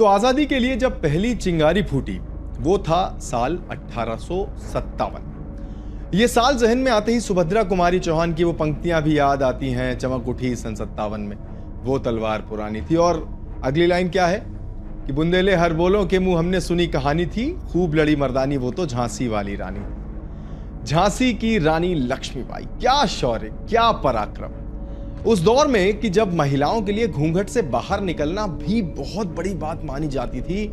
तो आजादी के लिए जब पहली चिंगारी फूटी वो था साल 1857। ये साल जहन में आते ही सुभद्रा कुमारी चौहान की वो पंक्तियां भी याद आती हैं, चमक उठी सन 57 में वो तलवार पुरानी थी। और अगली लाइन क्या है कि बुंदेले हर बोलों के मुंह हमने सुनी कहानी थी, खूब लड़ी मर्दानी वो तो झांसी वाली रानी। झांसी की रानी लक्ष्मीबाई, क्या शौर्य, क्या पराक्रम उस दौर में कि जब महिलाओं के लिए घूंघट से बाहर निकलना भी बहुत बड़ी बात मानी जाती थी।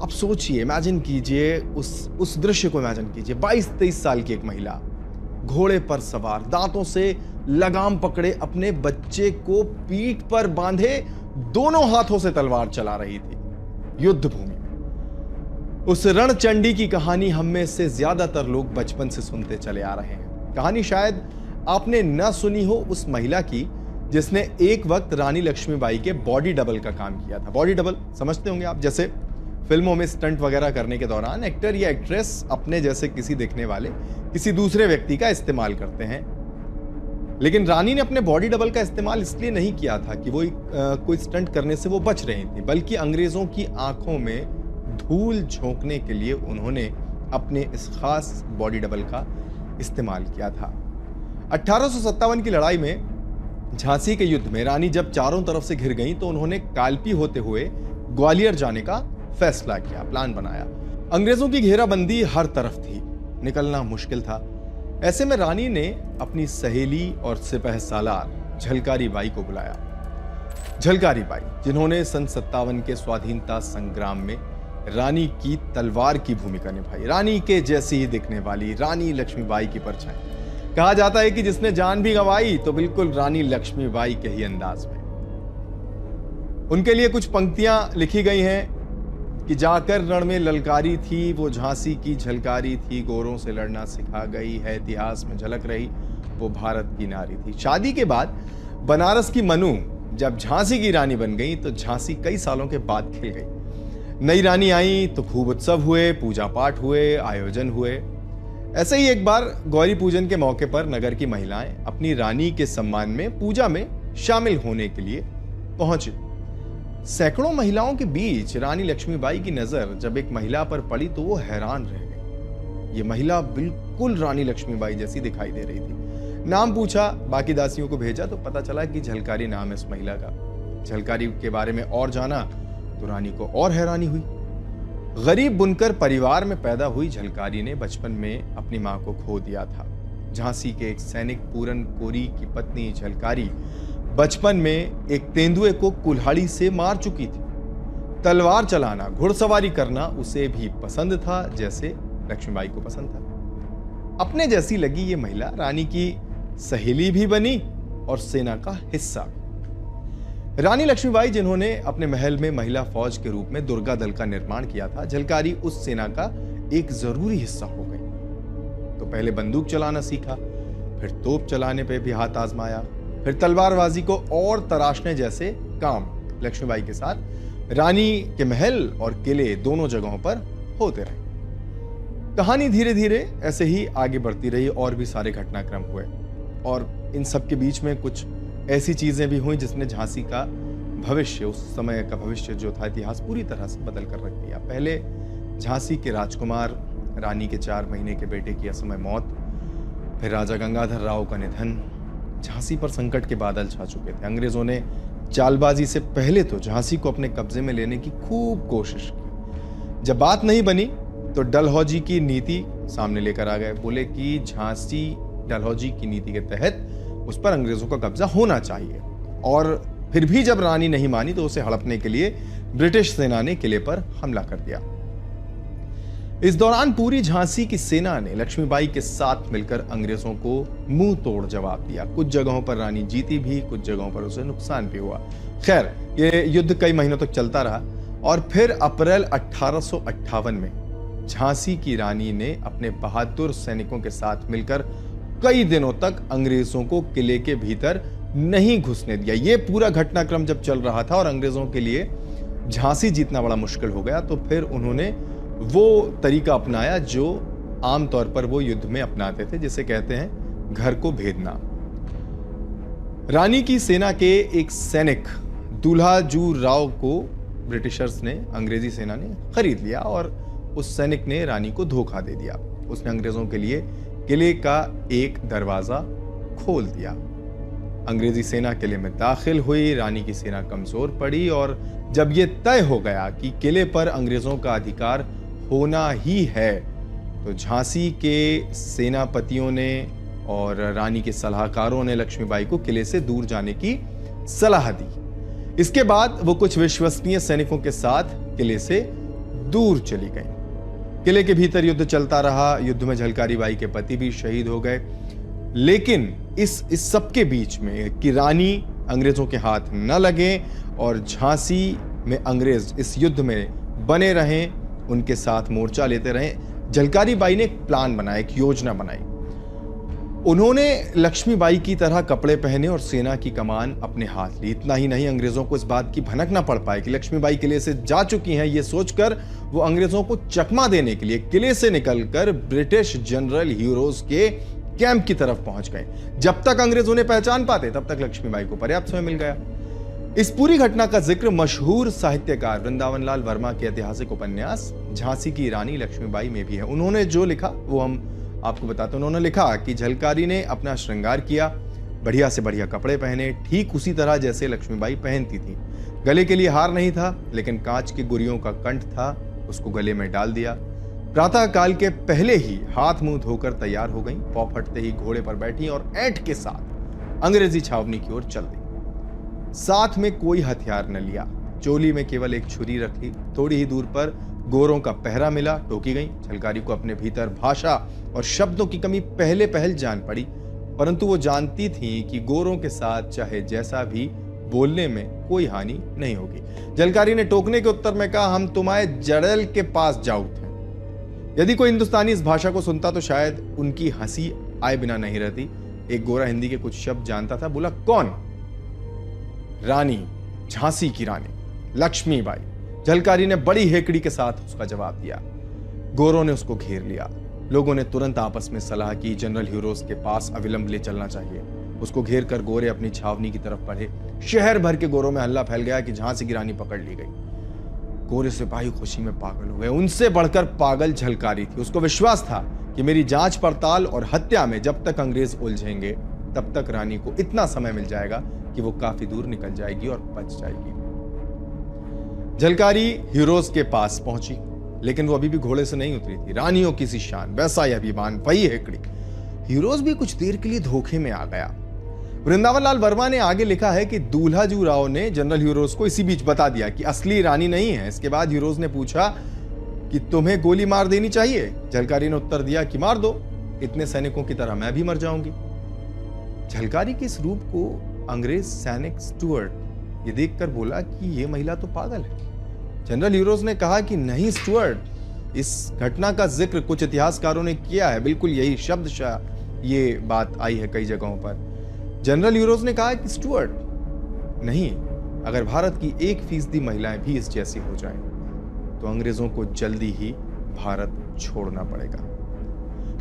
अब सोचिए, इमेजिन कीजिए उस दृश्य को इमेजिन कीजिए। 22-23 साल की एक महिला घोड़े पर सवार, दांतों से लगाम पकड़े, अपने बच्चे को पीठ पर बांधे, दोनों हाथों से तलवार चला रही थी युद्ध भूमि में। उस रणचंडी की कहानी हम में से ज्यादातर लोग बचपन से सुनते चले आ रहे हैं। कहानी शायद आपने न सुनी हो उस महिला की जिसने एक वक्त रानी लक्ष्मीबाई के बॉडी डबल का काम किया था। बॉडी डबल समझते होंगे आप, जैसे फिल्मों में स्टंट वगैरह करने के दौरान एक्टर या एक्ट्रेस अपने जैसे किसी दिखने वाले किसी दूसरे व्यक्ति का इस्तेमाल करते हैं। लेकिन रानी ने अपने बॉडी डबल का इस्तेमाल इसलिए नहीं किया था कि वो कोई स्टंट करने से वो बच रही थी, बल्कि अंग्रेजों की आंखों में धूल झोंकने के लिए उन्होंने अपने इस खास बॉडी डबल का इस्तेमाल किया था। 1857 की लड़ाई में झांसी के युद्ध में रानी जब चारों तरफ से घिर गईं तो उन्होंने कालपी होते हुए ग्वालियर जाने का फैसला किया, प्लान बनाया। अंग्रेजों की घेराबंदी हर तरफ थी, निकलना मुश्किल था। ऐसे में रानी ने अपनी सहेली और सिपह सालार झलकारी बाई को बुलाया। झलकारी बाई, जिन्होंने सन 57 के स्वाधीनता संग्राम में रानी की तलवार की भूमिका निभाई, रानी के जैसी ही दिखने वाली रानी लक्ष्मीबाई की परछाई। कहा जाता है कि जिसने जान भी गंवाई तो बिल्कुल रानी लक्ष्मीबाई के ही अंदाज में। उनके लिए कुछ पंक्तियां लिखी गई हैं कि जाकर रण में ललकारी थी वो झांसी की झलकारी थी, गोरों से लड़ना सिखा गई है, इतिहास में झलक रही वो भारत की नारी थी। शादी के बाद बनारस की मनु जब झांसी की रानी बन गई तो झांसी कई सालों के बाद खिल गई। नई रानी आई तो खूब उत्सव हुए, पूजा पाठ हुए, आयोजन हुए। ऐसे ही एक बार गौरी पूजन के मौके पर नगर की महिलाएं अपनी रानी के सम्मान में पूजा में शामिल होने के लिए पहुंची। सैकड़ों महिलाओं के बीच रानी लक्ष्मीबाई की नजर जब एक महिला पर पड़ी तो वो हैरान रह गई। ये महिला बिल्कुल रानी लक्ष्मीबाई जैसी दिखाई दे रही थी। नाम पूछा, बाकी दासियों को भेजा तो पता चला कि झलकारी नाम है इस महिला का। झलकारी के बारे में और जाना तो रानी को और हैरानी हुई। गरीब बुनकर परिवार में पैदा हुई झलकारी ने बचपन में अपनी मां को खो दिया था। झांसी के एक सैनिक पूरन कोरी की पत्नी झलकारी बचपन में एक तेंदुए को कुल्हाड़ी से मार चुकी थी। तलवार चलाना, घुड़सवारी करना उसे भी पसंद था जैसे लक्ष्मीबाई को पसंद था। अपने जैसी लगी ये महिला रानी की सहेली भी बनी और सेना का हिस्सा भी। रानी लक्ष्मीबाई, जिन्होंने अपने महल में महिला फौज के रूप में दुर्गा दल का निर्माण किया था, झलकारी उस सेना का एक जरूरी हिस्सा हो गई। तो पहले बंदूक चलाना सीखा, फिर तोप चलाने पे भी हाथ आजमाया, फिर तलवारबाजी को और तराशने जैसे काम लक्ष्मीबाई के साथ रानी के महल और किले दोनों जगहों पर होते रहे। कहानी धीरे धीरे ऐसे ही आगे बढ़ती रही और भी सारे घटनाक्रम हुए और इन सब के बीच में कुछ ऐसी चीजें भी हुई जिसने झांसी का भविष्य, उस समय का भविष्य जो था, इतिहास पूरी तरह से बदल कर रख दिया। पहले झांसी के राजकुमार, रानी के 4 महीने के बेटे की असमय मौत, फिर राजा गंगाधर राव का निधन। झांसी पर संकट के बादल छा चुके थे। अंग्रेजों ने चालबाजी से पहले तो झांसी को अपने कब्जे में लेने की खूब कोशिश की। जब बात नहीं बनी तो डलहौजी की नीति सामने लेकर आ गए। बोले कि झांसी डलहौजी की नीति के तहत उस पर अंग्रेजों का कब्जा होना चाहिए। और फिर भी जब रानी नहीं मानी तो उसे हड़पने के लिए ब्रिटिश सेना ने किले पर हमला कर दिया। इस दौरान पूरी झांसी की सेना ने लक्ष्मीबाई के साथ मिलकर अंग्रेजों को मुंह तोड़ जवाब दिया। कुछ जगहों पर रानी जीती भी, कुछ जगहों पर उसे नुकसान भी हुआ। खैर, ये युद्ध कई महीनों तक चलता रहा और फिर अप्रैल 1858 में झांसी की रानी ने अपने बहादुर सैनिकों के साथ मिलकर कई दिनों तक अंग्रेजों को किले के भीतर नहीं घुसने दिया। यह पूरा घटनाक्रम जब चल रहा था और अंग्रेजों के लिए झांसी जीतना बड़ा मुश्किल हो गया, तो फिर उन्होंने वो तरीका अपनाया जो आमतौर पर वो युद्ध में अपनाते थे, जिसे कहते हैं घर को भेदना। रानी की सेना के एक सैनिक दुल्हाजू राव को ब्रिटिशर्स ने, अंग्रेजी सेना ने खरीद लिया और उस सैनिक ने रानी को धोखा दे दिया। उसने अंग्रेजों के लिए किले का एक दरवाजा खोल दिया। अंग्रेजी सेना किले में दाखिल हुई, रानी की सेना कमजोर पड़ी और जब यह तय हो गया कि किले पर अंग्रेजों का अधिकार होना ही है, तो झांसी के सेनापतियों ने और रानी के सलाहकारों ने लक्ष्मीबाई को किले से दूर जाने की सलाह दी। इसके बाद वो कुछ विश्वसनीय सैनिकों के साथ किले से दूर चली गईं। किले के भीतर युद्ध चलता रहा। युद्ध में झलकारी बाई के पति भी शहीद हो गए। लेकिन इस सब के बीच में कि रानी अंग्रेजों के हाथ न लगे और झांसी में अंग्रेज इस युद्ध में बने रहें, उनके साथ मोर्चा लेते रहें, झलकारी बाई ने एक प्लान बनाया, एक योजना बनाई। उन्होंने लक्ष्मीबाई की तरह कपड़े पहने और सेना की कमान अपने हाथ ली। इतना ही नहीं, अंग्रेजों को इस बात की भनक ना पड़ पाए कि लक्ष्मीबाई किले से जा चुकी हैं, ये सोचकर वो अंग्रेजों को चकमा देने के लिए किले से निकलकर ब्रिटिश जनरल ह्यूरोज के कैंप की तरफ पहुंच गए। जब तक अंग्रेज उन्हें पहचान पाते, तब तक लक्ष्मीबाई को पर्याप्त समय मिल गया। इस पूरी घटना का जिक्र मशहूर साहित्यकार वृंदावन लाल वर्मा के ऐतिहासिक उपन्यास झांसी की रानी लक्ष्मीबाई में भी है। उन्होंने जो लिखा वो हम आपको बताते हैं। उन्होंने लिखा कि झलकारी ने अपना श्रृंगार किया, बढ़िया से बढ़िया कपड़े पहने, ठीक उसी तरह जैसे लक्ष्मीबाई पहनती थी। गले के लिए हार नहीं था, लेकिन कांच के गुरियों का कंठ था, उसको गले में डाल दिया। प्रातः काल के पहले ही हाथ मुंह धोकर तैयार हो गई। पौ फटते ही घोड़े पर बैठी और ऐंठ के साथ अंग्रेजी छावनी की ओर चल दी। साथ में कोई हथियार न लिया, चोली में केवल एक छुरी रख ली। थोड़ी ही दूर पर गोरों का पहरा मिला, टोकी गई। झलकारी को अपने भीतर भाषा और शब्दों की कमी पहले जान पड़ी, परंतु वो जानती थी कि गोरों के साथ चाहे जैसा भी बोलने में कोई हानि नहीं होगी। झलकारी ने टोकने के उत्तर में कहा, हम तुम्हारे जड़ल के पास जाऊं थे। यदि कोई हिंदुस्तानी इस भाषा को सुनता तो शायद उनकी हंसी आए बिना नहीं रहती। एक गोरा हिंदी के कुछ शब्द जानता था, बोला, कौन? रानी, झांसी की रानी लक्ष्मीबाई। झलकारी ने बड़ी हेकड़ी के साथ उसका जवाब दिया। गोरों ने उसको घेर लिया। लोगों ने तुरंत आपस में सलाह की, जनरल ह्यूरोज के पास अविलंब ले चलना चाहिए। उसको घेर कर गोरे अपनी छावनी की तरफ बढ़े। शहर भर के गोरों में हल्ला फैल गया कि झांसी की रानी पकड़ ली गई। गोरे सिपाही खुशी में पागल हो गए। उनसे बढ़कर पागल झलकारी थी। उसको विश्वास था कि मेरी जांच पड़ताल और हत्या में जब तक अंग्रेज उलझेंगे, तब तक रानी को इतना समय मिल जाएगा कि वो काफी दूर निकल जाएगी और बच जाएगी। झलकारी ह्यूरोज के पास पहुंची, लेकिन वो अभी भी घोड़े से नहीं उतरी थी। रानियों की सी शान, वैसा ही अभिमान, वही हेकड़ी। ह्यूरोज भी कुछ देर के लिए धोखे में आ गया। वृंदावन लाल वर्मा ने आगे लिखा है कि दूल्हाजू राव ने जनरल ह्यूरोज को इसी बीच बता दिया कि असली रानी नहीं है। इसके बाद ह्यूरोज ने पूछा कि तुम्हें गोली मार देनी चाहिए? झलकारी ने उत्तर दिया कि मार दो, इतने सैनिकों की तरह मैं भी मर जाऊंगी। झलकारी के इस रूप को अंग्रेज सैनिक स्टुअर्ट ये देखकर बोला कि यह महिला तो पागल है। जनरल ह्यूरोज ने कहा कि नहीं स्टुअर्ट, इस घटना का जिक्र कुछ इतिहासकारों ने किया है, बिल्कुल यही शब्दशः ये बात आई है कई जगहों पर। जनरल ह्यूरोज ने कहा कि स्टुअर्ट नहीं, अगर भारत की 1% महिलाएं भी इस जैसी हो जाएं, तो अंग्रेजों को जल्दी ही भारत छोड़ना पड़ेगा।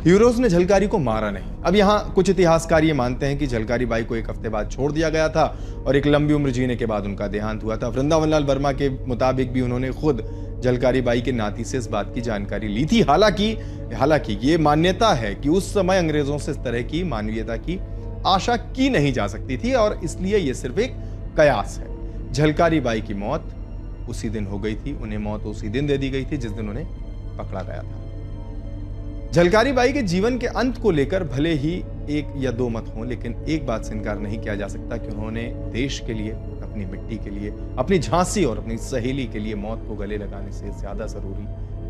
ह्यूरोज ने झलकारी को मारा नहीं। अब यहां कुछ इतिहासकार ये मानते हैं कि झलकारी बाई को एक हफ्ते बाद छोड़ दिया गया था और एक लंबी उम्र जीने के बाद उनका देहांत हुआ था। वृंदावन लाल वर्मा के मुताबिक भी उन्होंने खुद झलकारी बाई के नाती से इस बात की जानकारी ली थी। हालांकि ये मान्यता है कि उस समय अंग्रेजों से इस तरह की मानवीयता की आशा की नहीं जा सकती थी और इसलिए यह सिर्फ एक कयास है। झलकारी बाई की मौत उसी दिन हो गई थी। उन्हें मौत उसी दिन दे दी गई थी जिस दिन उन्हें पकड़ा गया था। झलकारी बाई के जीवन के अंत को लेकर भले ही एक या दो मत हों, लेकिन एक बात से इनकार नहीं किया जा सकता कि उन्होंने देश के लिए, अपनी मिट्टी के लिए, अपनी झांसी और अपनी सहेली के लिए मौत को गले लगाने से ज्यादा जरूरी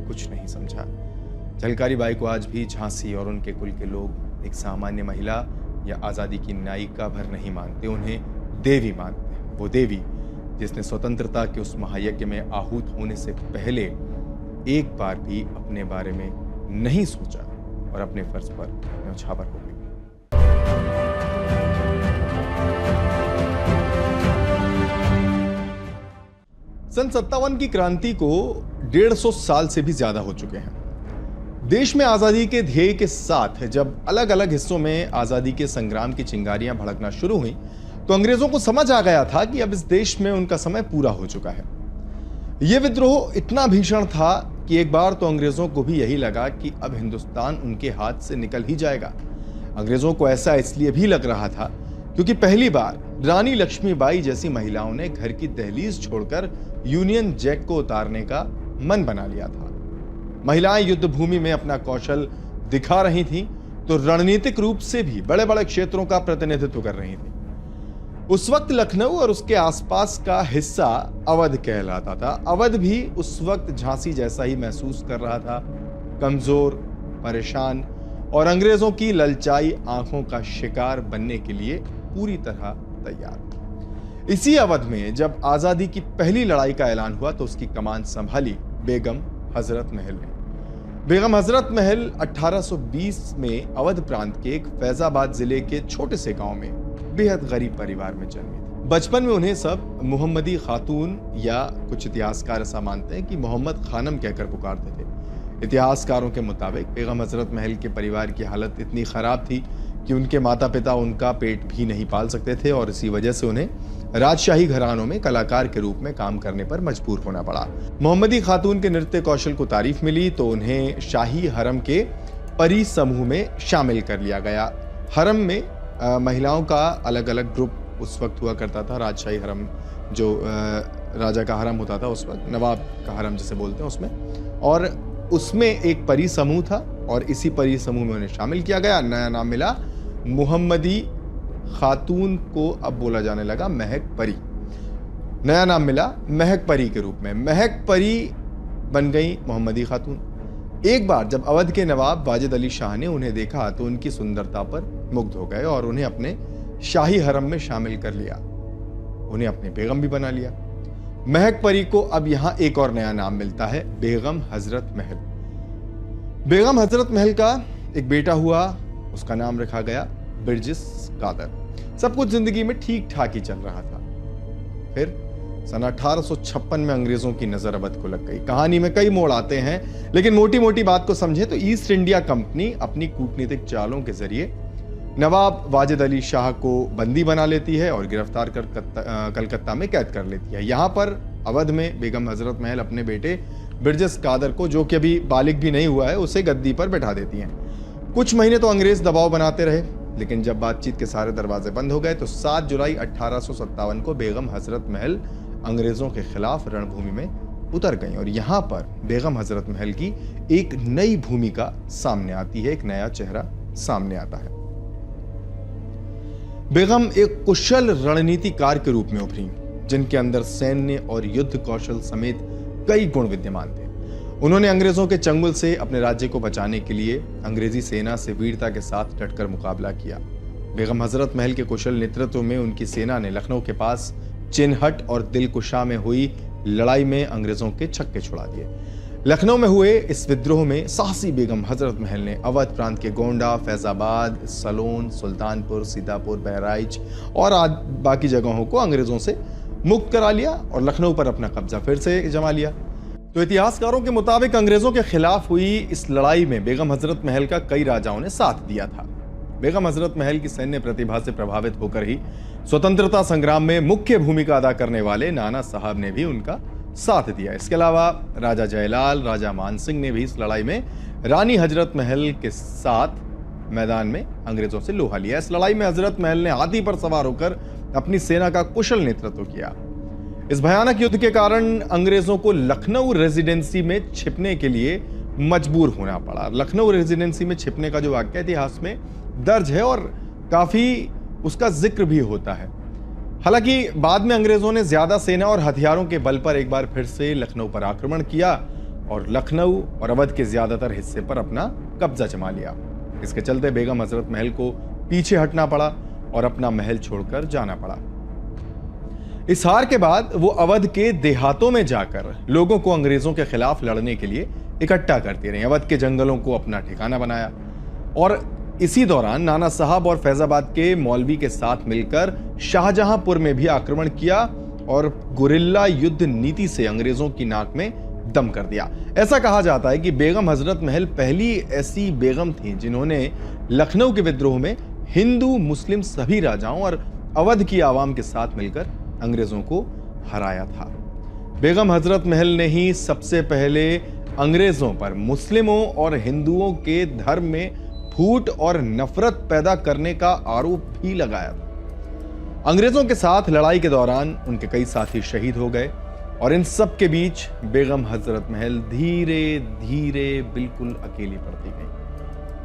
कुछ नहीं समझा। झलकारी बाई को आज भी झांसी और उनके कुल के लोग एक सामान्य महिला या आजादी की नायिका भर नहीं मानते, उन्हें देवी मानते हैं। वो देवी जिसने स्वतंत्रता के उस महायज्ञ में आहूत होने से पहले एक बार भी अपने बारे में नहीं सोचा और अपने फर्ज पर न्यौछावर हो गई। सन 57 की क्रांति को 150 साल से भी ज्यादा हो चुके हैं। देश में आजादी के ध्येय के साथ जब अलग अलग हिस्सों में आजादी के संग्राम की चिंगारियां भड़कना शुरू हुई, तो अंग्रेजों को समझ आ गया था कि अब इस देश में उनका समय पूरा हो चुका है। यह विद्रोह इतना भीषण था कि एक बार तो अंग्रेजों को भी यही लगा कि अब हिंदुस्तान उनके हाथ से निकल ही जाएगा। अंग्रेजों को ऐसा इसलिए भी लग रहा था क्योंकि पहली बार रानी लक्ष्मीबाई जैसी महिलाओं ने घर की दहलीज छोड़कर यूनियन जैक को उतारने का मन बना लिया था। महिलाएं युद्ध भूमि में अपना कौशल दिखा रही थीं, तो रणनीतिक रूप से भी बड़े बड़े क्षेत्रों का प्रतिनिधित्व कर रही थीं। उस वक्त लखनऊ और उसके आसपास का हिस्सा अवध कहलाता था। अवध भी उस वक्त झांसी जैसा ही महसूस कर रहा था, कमजोर, परेशान और अंग्रेजों की ललचाई आंखों का शिकार बनने के लिए पूरी तरह तैयार। इसी अवध में जब आजादी की पहली लड़ाई का ऐलान हुआ तो उसकी कमान संभाली बेगम हजरत महल ने। बेगम हजरत महल 1820 में अवध प्रांत के एक फैजाबाद जिले के छोटे से गांव में बेहद गरीब परिवार में जन्मी थी। बचपन में उन्हें सब मोहम्मदी खातून या कुछ इतिहासकार ऐसा मानते हैं कि मोहम्मद खानम कहकर पुकारते थे। इतिहासकारों के मुताबिक बेगम हजरत महल के परिवार की हालत इतनी खराब थी कि उनके माता पिता उनका पेट भी नहीं पाल सकते थे और इसी वजह से उन्हें राजशाही घरानों में कलाकार के रूप में काम करने पर मजबूर होना पड़ा। मोहम्मदी खातून के नृत्य कौशल को तारीफ मिली तो उन्हें शाही हरम के परी समूह में शामिल कर लिया गया। हरम में महिलाओं का अलग अलग ग्रुप उस वक्त हुआ करता था। राजशाही हरम जो राजा का हरम होता था उस वक्त, नवाब का हरम जिसे बोलते हैं, उसमें, और उसमें एक परी समूह था और इसी परी समूह में उन्हें शामिल किया गया। नया नाम मिला मोहम्मदी खातून को अब बोला जाने लगा महक परी। नया नाम मिला महक परी के रूप में। महक परी बन गई मोहम्मदी खातून। एक बार जब अवध के नवाब वाजिद अली शाह ने उन्हें देखा तो उनकी सुंदरता पर मुग्ध हो गए और उन्हें अपने शाही हरम में शामिल कर लिया। उन्हें अपनी बेगम भी बना लिया। महक परी को अब यहां एक और नया नाम मिलता है, बेगम हजरत महल। बेगम हजरत महल का एक बेटा हुआ, उसका नाम रखा गया बिरजिस कादर। सब कुछ जिंदगी में ठीक ठाक ही चल रहा था। फिर सन 1856 में अंग्रेजों की नजर अवध को लग गई। कहानी में कई मोड़ आते हैं, लेकिन मोटी मोटी बात को समझे तो ईस्ट इंडिया कंपनी अपनी कूटनीतिक चालों के जरिए नवाब वाजिद अली शाह को बंदी बना लेती है और गिरफ्तार कर कलकत्ता में कैद कर लेती है। यहां पर अवध में बेगम हजरत महल अपने बेटे बिरजिस कादर को, जो कि अभी बालिग भी नहीं हुआ है, उसे गद्दी पर बैठा देती हैं। कुछ महीने तो अंग्रेज दबाव बनाते रहे, लेकिन जब बातचीत के सारे दरवाजे बंद हो गए तो 7 जुलाई 1857 को बेगम हजरत महल अंग्रेजों के खिलाफ रणभूमि में उतर गई और यहां पर बेगम हजरत महल की एक नई भूमिका सामने आती है, एक नया चेहरा सामने आता है। बेगम एक कुशल रणनीतिकार के रूप में उभरी, जिनके अंदर सैन्य और युद्ध कौशल समेत कई गुण विद्यमान थे। उन्होंने अंग्रेजों के चंगुल से अपने राज्य को बचाने के लिए अंग्रेजी सेना से वीरता के साथ डटकर मुकाबला किया। बेगम हजरत महल के कुशल नेतृत्व में उनकी सेना ने लखनऊ के पास चिन्हट और दिलकुशा में हुई लड़ाई में अंग्रेजों के छक्के छुड़ा दिए। लखनऊ में हुए इस विद्रोह में साहसी बेगम हजरत महल ने अवध प्रांत के गोंडा, फैजाबाद, सलोन, सुल्तानपुर, सीतापुर, बहराइच और बाकी जगहों को अंग्रेजों से मुक्त करा लिया और लखनऊ पर अपना कब्जा फिर से जमा लिया। तो इतिहासकारों के मुताबिक अंग्रेजों के खिलाफ हुई इस लड़ाई में बेगम हजरत महल का कई राजाओं ने साथ दिया था। बेगम हजरत महल की सैन्य प्रतिभा से प्रभावित होकर ही स्वतंत्रता संग्राम में मुख्य भूमिका अदा करने वाले नाना साहब ने भी उनका साथ दिया। इसके अलावा राजा जयलाल, राजा मानसिंह ने भी इस लड़ाई में रानी हजरत महल के साथ मैदान में अंग्रेजों से लोहा लिया। इस लड़ाई में हजरत महल ने हाथी पर सवार होकर अपनी सेना का कुशल नेतृत्व किया। इस भयानक युद्ध के कारण अंग्रेजों को लखनऊ रेजिडेंसी में छिपने के लिए मजबूर होना पड़ा। लखनऊ रेजिडेंसी में छिपने का जो वाक्य इतिहास में दर्ज है और काफी उसका जिक्र भी होता है। हालांकि बाद में अंग्रेजों ने ज्यादा सेना और हथियारों के बल पर एक बार फिर से लखनऊ पर आक्रमण किया और लखनऊ और अवध के ज्यादातर हिस्से पर अपना कब्जा जमा लिया। इसके चलते बेगम हजरत महल को पीछे हटना पड़ा और अपना महल छोड़कर जाना पड़ा। इस हार के बाद वो अवध के देहातों में जाकर लोगों को अंग्रेजों के खिलाफ लड़ने के लिए इकट्ठा करती रही। अवध के जंगलों को अपना ठिकाना बनाया और इसी दौरान नाना साहब और फैजाबाद के मौलवी के साथ मिलकर शाहजहांपुर में भी आक्रमण किया और गुरिल्ला युद्ध नीति से अंग्रेजों की नाक में दम कर दिया। ऐसा कहा जाता है कि बेगम हजरत महल पहली ऐसी बेगम थी जिन्होंने लखनऊ के विद्रोह में हिंदू मुस्लिम सभी राजाओं और अवध की आवाम के साथ मिलकर अंग्रेजों को हराया था। बेगम हजरत महल ने ही सबसे पहले अंग्रेजों पर मुस्लिमों और हिंदुओं के धर्म में फूट और नफरत पैदा करने का आरोप भी लगाया था। अंग्रेजों के साथ लड़ाई के दौरान उनके कई साथी शहीद हो गए और इन सब के बीच बेगम हजरत महल धीरे धीरे बिल्कुल अकेली पड़ती गई।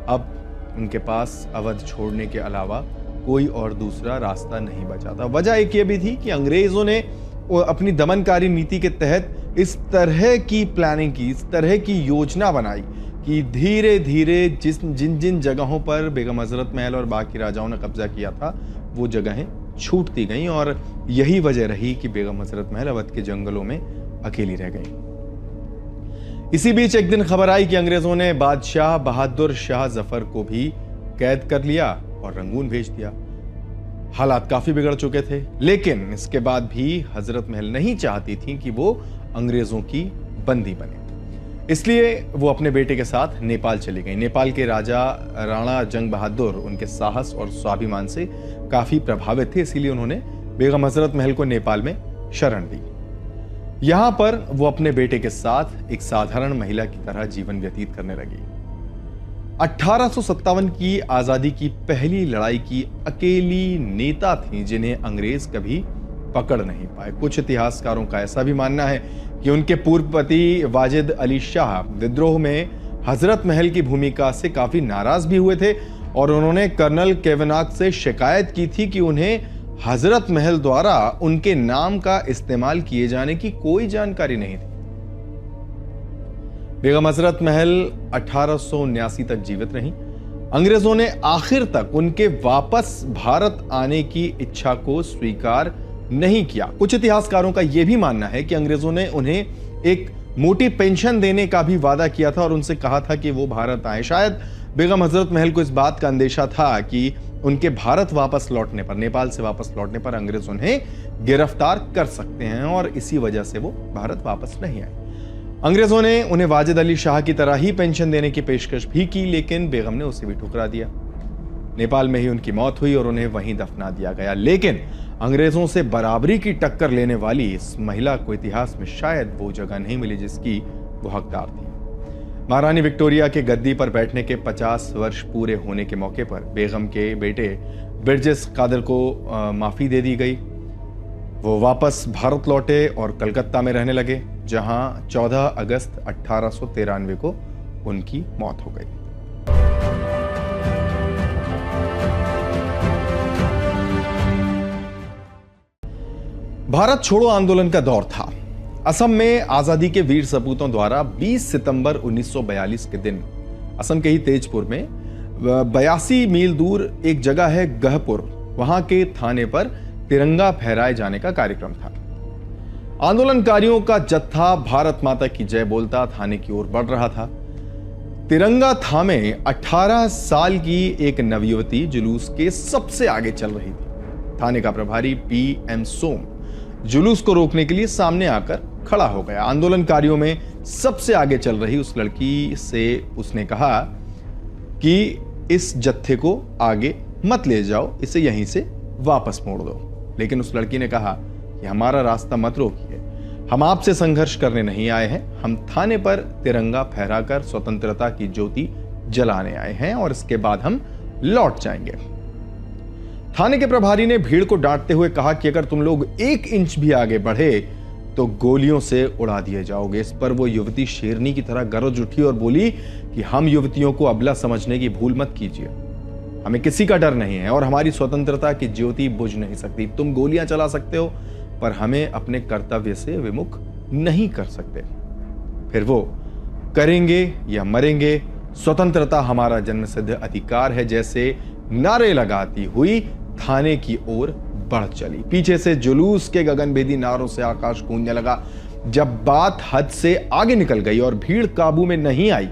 अब उनके पास अवध छोड़ने के अलावा कोई और दूसरा रास्ता नहीं बचा था। वजह एक ये भी थी कि अंग्रेजों ने अपनी दमनकारी नीति के तहत इस तरह की प्लानिंग की, इस तरह की योजना बनाई कि धीरे धीरे जिन जिन जगहों पर बेगम हजरत महल और बाकी राजाओं ने कब्जा किया था वो जगहें छूटती गईं और यही वजह रही कि बेगम हजरत महल अवध के जंगलों में अकेली रह गई। इसी बीच एक दिन खबर आई कि अंग्रेजों ने बादशाह बहादुर शाह जफर को भी कैद कर लिया और रंगून भेज दिया। हालात काफी बिगड़ चुके थे, लेकिन इसके बाद भी हजरत महल नहीं चाहती थी कि वो अंग्रेजों की बंदी बने, इसलिए वो अपने बेटे के साथ नेपाल चली गई। नेपाल के राजा राणा जंग बहादुर उनके साहस और स्वाभिमान से काफी प्रभावित थे, इसीलिए उन्होंने बेगम हजरत महल को नेपाल में शरण दी। यहां पर वो अपने बेटे के साथ एक साधारण महिला की तरह जीवन व्यतीत करने लगी। 1857 की आजादी की पहली लड़ाई की अकेली नेता थी जिन्हें अंग्रेज कभी पकड़ नहीं पाए। कुछ इतिहासकारों का ऐसा भी मानना है कि उनके पूर्व पति वाजिद अली शाह विद्रोह में हजरत महल की भूमिका से काफी नाराज भी हुए थे और उन्होंने कर्नल केवनाक से शिकायत की थी कि उन्हें हजरत महल द्वारा उनके नाम का इस्तेमाल किए जाने की कोई जानकारी नहीं थी। बेगम हजरत महल 1879 तक जीवित रहीं। अंग्रेजों ने आखिर तक उनके वापस भारत आने की इच्छा को स्वीकार नहीं किया। कुछ इतिहासकारों का यह भी मानना है कि अंग्रेजों ने उन्हें एक मोटी पेंशन देने का भी वादा किया था और उनसे कहा था कि वो भारत आए। शायद बेगम हजरत महल को इस बात का अंदेशा था कि उनके भारत वापस लौटने पर, नेपाल से वापस लौटने पर अंग्रेज उन्हें गिरफ्तार कर सकते हैं और इसी वजह से वो भारत वापस नहीं आए। अंग्रेजों ने उन्हें वाजिद अली शाह की तरह ही पेंशन देने की पेशकश भी की, लेकिन बेगम ने उसे भी ठुकरा दिया। नेपाल में ही उनकी मौत हुई और उन्हें वहीं दफना दिया गया। लेकिन अंग्रेजों से बराबरी की टक्कर लेने वाली इस महिला को इतिहास में शायद वो जगह नहीं मिली जिसकी वो हकदार थी। महारानी विक्टोरिया के गद्दी पर बैठने के 50 वर्ष पूरे होने के मौके पर बेगम के बेटे बिरजेस कादर को माफी दे दी गई। वो वापस भारत लौटे और कलकत्ता में रहने लगे, जहां 14 अगस्त 1893 को उनकी मौत हो गई। भारत छोड़ो आंदोलन का दौर था। असम में आजादी के वीर सपूतों द्वारा 20 सितंबर 1942 के दिन असम के ही तेजपुर में 82 मील दूर एक जगह है गहपुर, वहां के थाने पर तिरंगा फहराए जाने का कार्यक्रम था। आंदोलनकारियों का जत्था भारत माता की जय बोलता थाने की ओर बढ़ रहा था। तिरंगा थामे 18 साल की एक नवयुवती जुलूस के सबसे आगे चल रही थी। थाने का प्रभारी PM सोम जुलूस को रोकने के लिए सामने आकर खड़ा हो गया। आंदोलनकारियों में सबसे आगे चल रही उस लड़की से उसने कहा कि इस जत्थे को आगे मत ले जाओ, इसे यहीं से वापस मोड़ दो। लेकिन उस लड़की ने कहा कि हमारा रास्ता मत रोकिए, हम आपसे संघर्ष करने नहीं आए हैं, हम थाने पर तिरंगा फहराकर स्वतंत्रता की ज्योति जलाने आए हैं और इसके बाद हम लौट जाएंगे। थाने के प्रभारी ने भीड़ को डांटते हुए कहा कि अगर तुम लोग 1 इंच भी आगे बढ़े तो गोलियों से उड़ा दिए जाओगे। इस पर वो युवती शेरनी की तरह गरज उठी और बोली कि हम युवतियों को अबला समझने की भूल मत कीजिए, हमें किसी का डर नहीं है और हमारी स्वतंत्रता की ज्योति बुझ नहीं सकती। तुम गोलियां चला सकते हो पर हमें अपने कर्तव्य से विमुख नहीं कर सकते। फिर वो करेंगे या मरेंगे, स्वतंत्रता हमारा जन्मसिद्ध अधिकार है जैसे नारे लगाती हुई थाने की ओर बढ़ चली। पीछे से जुलूस के गगनभेदी नारों से आकाश गूंजने लगा। जब बात हद से आगे निकल गई और भीड़ काबू में नहीं आई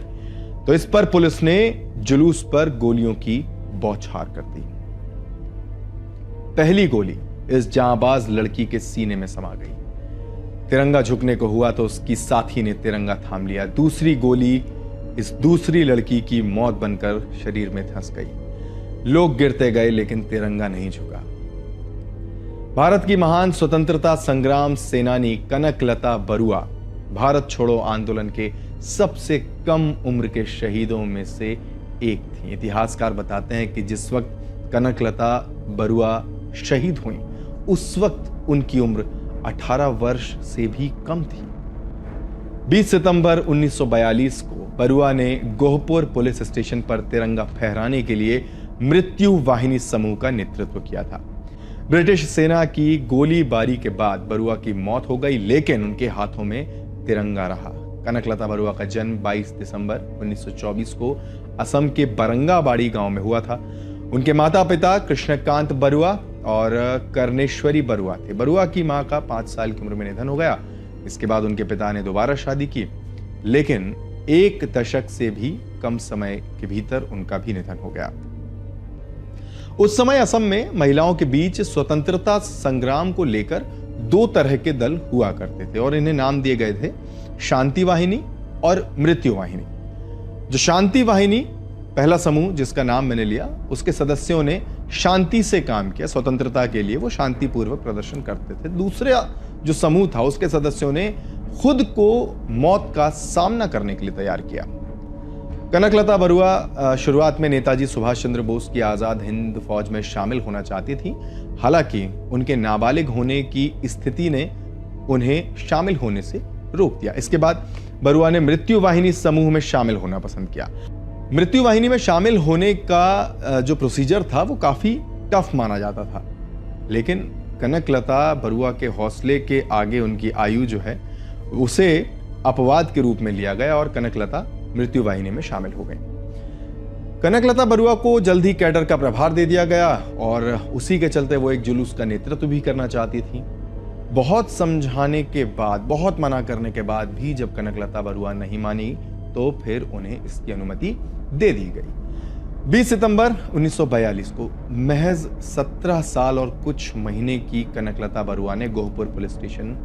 तो इस पर पुलिस ने जुलूस पर गोलियों की बौछार कर दी। पहली गोली इस जांबाज लड़की के सीने में समा गई। तिरंगा झुकने को हुआ तो उसकी साथी ने तिरंगा थाम लिया। दूसरी गोली इस दूसरी लड़की की मौत बनकर शरीर में धंस गई। लोग गिरते गए लेकिन तिरंगा नहीं झुका। भारत की महान स्वतंत्रता संग्राम सेनानी कनकलता बरुआ भारत छोड़ो आंदोलन के सबसे कम उम्र के शहीदों में से एक थी। इतिहासकार बताते हैं कि जिस वक्त कनकलता बरुआ शहीद हुई उस वक्त उनकी उम्र 18 वर्ष से भी कम थी। 20 सितंबर 1942 को बरुआ ने गोहपुर पुलिस स्टेशन पर तिरंगा फहराने के लिए मृत्यु वाहिनी समूह का नेतृत्व किया था। ब्रिटिश सेना की गोलीबारी के बाद बरुआ की मौत हो गई, लेकिन उनके हाथों में तिरंगा रहा। कनकलता बरुआ का जन्म 22 दिसंबर 1924 को असम के बरंगाबाड़ी गांव में हुआ था। उनके माता पिता कृष्णकांत बरुआ और कर्णेश्वरी बरुआ थे। बरुआ की मां का 5 साल की उम्र में निधन हो गया। इसके बाद उनके पिता ने दोबारा शादी की, लेकिन 1 दशक से भी कम समय के भीतर उनका भी निधन हो गया। उस समय असम में महिलाओं के बीच स्वतंत्रता संग्राम को लेकर 2 तरह के दल हुआ करते थे और इन्हें नाम दिए गए थे शांति वाहिनी और मृत्यु वाहिनी। जो शांति वाहिनी पहला समूह जिसका नाम मैंने लिया, उसके सदस्यों ने शांति से काम किया, स्वतंत्रता के लिए वो शांतिपूर्वक प्रदर्शन करते थे। दूसरा जो समूह था उसके सदस्यों ने खुद को मौत का सामना करने के लिए तैयार किया। कनकलता बरुआ शुरुआत में नेताजी सुभाष चंद्र बोस की आजाद हिंद फौज में शामिल होना चाहती थी। हालांकि उनके नाबालिग होने की स्थिति ने उन्हें शामिल होने से रोक दिया। इसके बाद बरुआ ने मृत्यु वाहिनी समूह में शामिल होना पसंद किया। मृत्यु वाहिनी में शामिल होने का जो प्रोसीजर था वो काफी टफ माना जाता था, लेकिन कनकलता बरुआ के हौसले के आगे उनकी आयु जो है उसे अपवाद के रूप में लिया गया और कनकलता मृत्यु वाहिनी में शामिल हो गई। कनकलता बरुआ को जल्द ही कैडर का प्रभार दे दिया गया और उसी के चलते वो एक जुलूस का नेतृत्व भी करना चाहती थी। बहुत समझाने के बाद, बहुत मना करने के बाद भी जब कनकलता बरुआ नहीं मानी तो फिर उन्हें इसकी अनुमति दे दी गई। 20 सितंबर 1942 को महज 17 साल और कुछ महीने की कनकलता बरुआ ने गोहपुर पुलिस स्टेशन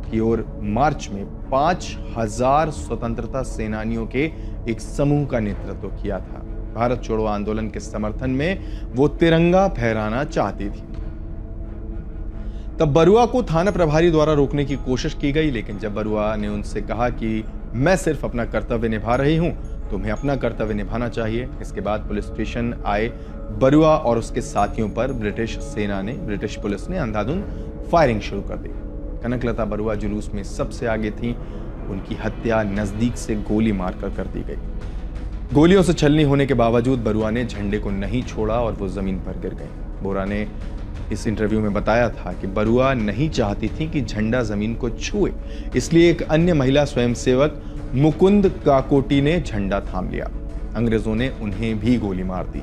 की ओर मार्च में 5000 स्वतंत्रता सेनानियों के एक समूह का नेतृत्व किया था। भारत छोड़ो आंदोलन के समर्थन में वो तिरंगा फहराना चाहती थी। तब बरुआ को थाना प्रभारी द्वारा रोकने की कोशिश की गई, लेकिन जब बरुआ ने उनसे कहा कि मैं सिर्फ अपना कर्तव्य निभा रही हूं, तुम्हें अपना कर्तव्य निभाना चाहिए। इसके बाद पुलिस स्टेशन आए बरुआ और उसके साथियों पर ब्रिटिश पुलिस ने अंधाधुंध फायरिंग शुरू कर दी। कनकलता बरुआ जुलूस में सबसे आगे थी। उनकी हत्या नजदीक से गोली मारकर कर दी गई। गोलियों से छलनी होने के बावजूद बरुआ ने झंडे को नहीं छोड़ा और वो जमीन पर गिर गई। बोरा ने इस इंटरव्यू में बताया था कि बरुआ नहीं चाहती थी कि झंडा जमीन को छुए, इसलिए एक अन्य महिला स्वयंसेवक मुकुंद काकोटी ने झंडा थाम लिया। अंग्रेजों ने उन्हें भी गोली मार दी।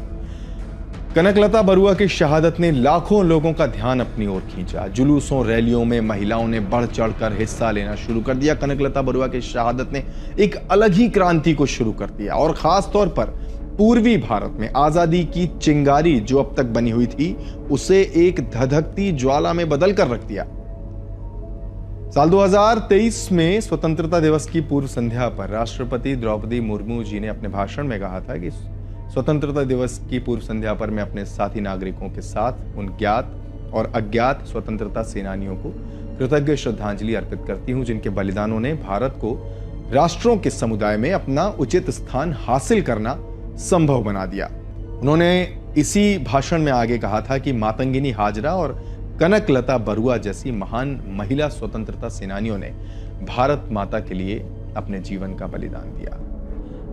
कनकलता बरुआ की शहादत ने लाखों लोगों का ध्यान अपनी ओर खींचा। जुलूसों, रैलियों में महिलाओं ने बढ़ चढ़कर हिस्सा लेना शुरू कर दिया। कनकलता बरुआ की शहादत ने एक अलग ही क्रांति को शुरू कर दिया और खास तौर पर पूर्वी भारत में आजादी की चिंगारी जो अब तक बनी हुई थी उसे एक धधकती ज्वाला में बदल कर रख दिया। साल 2023 में स्वतंत्रता दिवस की पूर्व संध्या पर राष्ट्रपति द्रौपदी मुर्मू जी ने अपने भाषण में कहा था कि स्वतंत्रता दिवस की पूर्व संध्या पर मैं अपने साथी नागरिकों के साथ उन ज्ञात और अज्ञात स्वतंत्रता सेनानियों को कृतज्ञ श्रद्धांजलि अर्पित करती हूं जिनके बलिदानों ने भारत को राष्ट्रों के समुदाय में अपना उचित स्थान हासिल करना संभव बना दिया। उन्होंने इसी भाषण में आगे कहा था कि मातंगिनी हाजरा और कनकलता बरुआ जैसी महान महिला स्वतंत्रता सेनानियों ने भारत माता के लिए अपने जीवन का बलिदान दिया।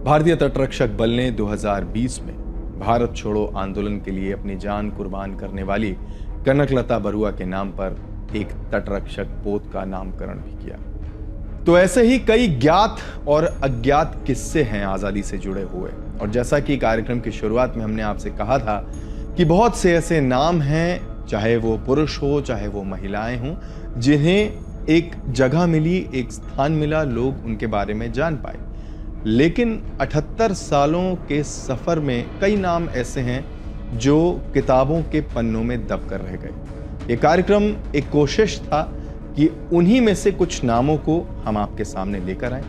भारतीय तटरक्षक बल ने 2020 में भारत छोड़ो आंदोलन के लिए अपनी जान कुर्बान करने वाली कनकलता बरुआ के नाम पर एक तटरक्षक पोत का नामकरण भी किया। तो ऐसे ही कई ज्ञात और अज्ञात किस्से हैं आजादी से जुड़े हुए, और जैसा कि कार्यक्रम की शुरुआत में हमने आपसे कहा था कि बहुत से ऐसे नाम हैं, चाहे वो पुरुष हो चाहे वो महिलाएं हों, जिन्हें एक जगह मिली, एक स्थान मिला, लोग उनके बारे में जान पाए। लेकिन 78 सालों के सफर में कई नाम ऐसे हैं जो किताबों के पन्नों में दब कर रह गए। ये कार्यक्रम एक कोशिश था कि उन्हीं में से कुछ नामों को हम आपके सामने लेकर आए,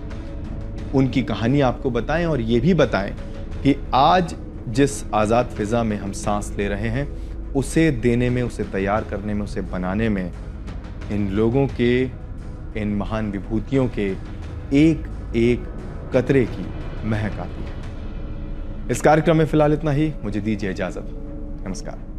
उनकी कहानी आपको बताएं और ये भी बताएं कि आज जिस आज़ाद फिजा में हम सांस ले रहे हैं उसे देने में, उसे तैयार करने में, उसे बनाने में इन लोगों के, इन महान विभूतियों के एक एक कतरे की महक आती है। इस कार्यक्रम में फिलहाल इतना ही। मुझे दीजिए इजाजत। नमस्कार।